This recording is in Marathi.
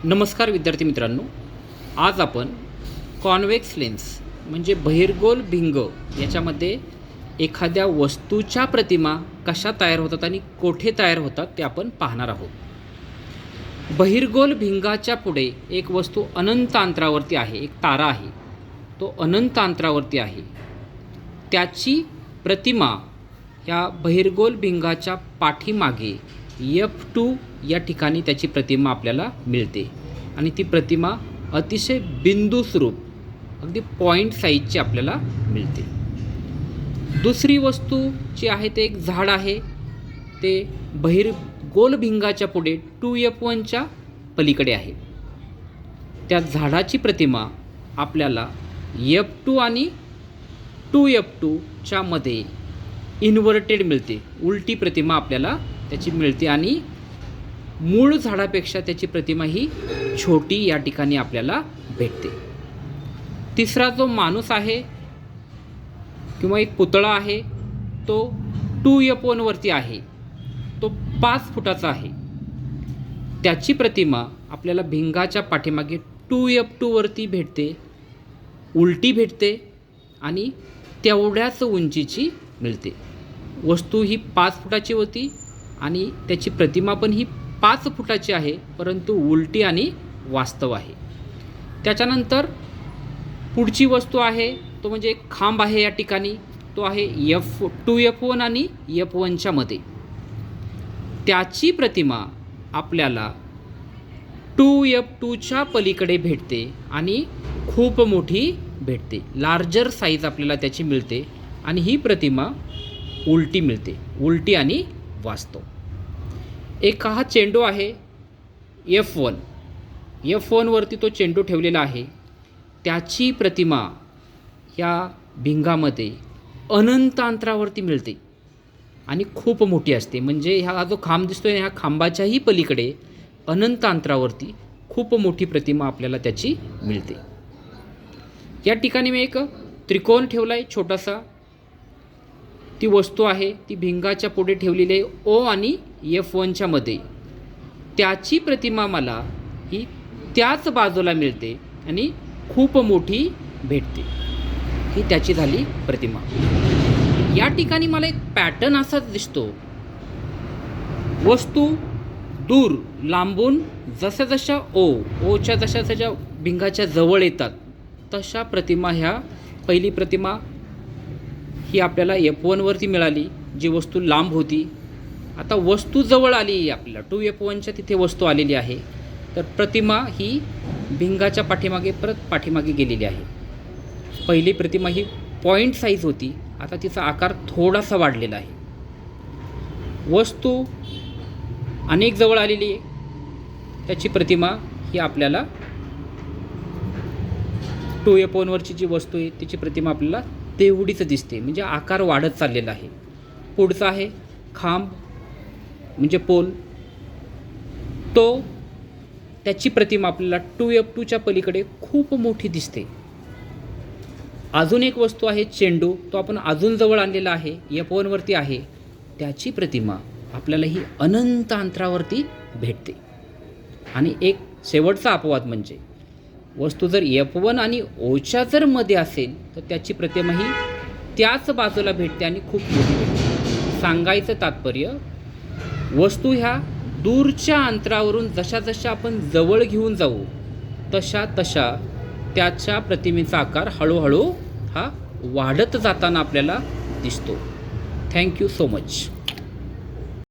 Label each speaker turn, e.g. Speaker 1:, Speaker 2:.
Speaker 1: नमस्कार विद्यार्थी मित्रांनो, आज आपण कॉन्व्हेक्स लेन्स म्हणजे बहिर्गोल भिंग याच्यामध्ये एखाद्या वस्तूच्या प्रतिमा कशा तयार होतात आणि कोठे तयार होतात ते आपण पाहणार आहोत। बहिर्गोल भिंगाच्या पुढे एक वस्तू अनंत अंतरावरती आहे, एक तारा आहे, तो अनंत अंतरावरती आहे। त्याची प्रतिमा या बहिर्गोल भिंगाच्या पाठीमागे F2 या ठिकाणी त्याची प्रतिमा आपल्याला मिळते आणि ती प्रतिमा अतिशय बिंदू स्वरूप अगदी पॉइंट साईजची आपल्याला मिळते। दुसरी वस्तू जी आहे ते एक झाड आहे, ते बहिर्गोल भिंगाच्या पुढे 2F1च्या पलीकडे आहे। त्या झाडाची प्रतिमा आपल्याला F2 आणि 2F2च्या मध्ये इन्व्हर्टेड मिळते, उलटी प्रतिमा आपल्याला त्याची मिळते आणि मूळ झाडापेक्षा त्याची प्रतिमा ही छोटी या ठिकाणी आपल्याला भेटते। तिसरा जो माणूस आहे किंवा एक पुतळा आहे तो 2F1 वरती आहे, तो 5 फुटाचा आहे। त्याची प्रतिमा आपल्याला भिंगाच्या पाठीमागे 2F2 वरती भेटते, उलटी भेटते आणि तेवढ्याच उंचीची मिळते। वस्तू ही 5 फुटाची होती आणि त्याची प्रतिमा पण ही 5 फुटाची आहे, परंतु उलटी आणि वास्तव आहे। त्याच्यानंतर पुढची वस्तू आहे तो म्हणजे एक खांब आहे, या ठिकाणी तो आहे 2F1 आणि F1च्या मध्ये। त्याची प्रतिमा आपल्याला 2F2च्या पलीकडे भेटते आणि खूप मोठी भेटते, लार्जर साईज आपल्याला त्याची मिळते आणि ही प्रतिमा उलटी मिळते, उलटी आणि वास्तव। एक हा चेंडू आहे F1 वरती तो चेंडू ठेवलेला आहे, त्याची प्रतिमा या भिंगामध्ये अनंत अंतरावरती मिळते आणि खूप मोठी असते। म्हणजे हा जो खांब दिसतोय ह्या खांबाच्याही पलीकडे अनंत अंतरावरती खूप मोठी प्रतिमा आपल्याला त्याची मिळते। या ठिकाणी मी एक त्रिकोण ठेवला आहे छोटासा, ती वस्तू आहे ती भिंगाच्या पुढे ठेवलेली आहे O आणि F1च्या मध्ये। त्याची प्रतिमा मला ही त्याच बाजूला मिळते आणि खूप मोठी भेटते, ही त्याची झाली प्रतिमा। या ठिकाणी मला एक पॅटर्न असाच दिसतो, वस्तू दूर लांबून जशा ओच्या जशा भिंगाच्या जवळ येतात तशा प्रतिमा, ह्या पहिली प्रतिमा ही आपल्याला F1 वरती मिळाली, जी वस्तू लांब होती। आता वस्तू जवळ आली आहे आपल्याला, 2F1च्या तिथे वस्तू आलेली आहे, तर प्रतिमा ही भिंगाच्या पाठीमागे परत पाठीमागे गेलेली आहे। पहिली प्रतिमा ही पॉइंट साईज होती, आता तिचा आकार थोडासा वाढलेला आहे। वस्तू अनेक जवळ आलेली आहे, त्याची प्रतिमा ही आपल्याला 2F1 वरची जी वस्तू आहे तिची प्रतिमा आपल्याला तेवढीच दिसते, म्हणजे आकार वाढत चाललेला आहे। पुढचा आहे खांब म्हणजे पोल, तो त्याची प्रतिमा आपल्याला 2F2च्या पलीकडे खूप मोठी दिसते। अजून एक वस्तू आहे चेंडू, तो आपण अजून जवळ आणलेला आहे, F1 वरती आहे, त्याची प्रतिमा आपल्याला ही अनंत अंतरावरती भेटते। आणि एक शेवटचा अपवाद म्हणजे वस्तू जर F1 आणि Oच्या जर मध्ये असेल तर त्याची प्रतिमा ही त्याच बाजूला भेटते आणि खूप मोठी भेटते। सांगायचं तात्पर्य, वस्तू ह्या दूरच्या अंतरावरून जशा आपण जवळ घेऊन जाऊ तशा त्याच्या प्रतिमेचा आकार हळूहळू हा वाढत जाताना आपल्याला दिसतो। Thank you so much.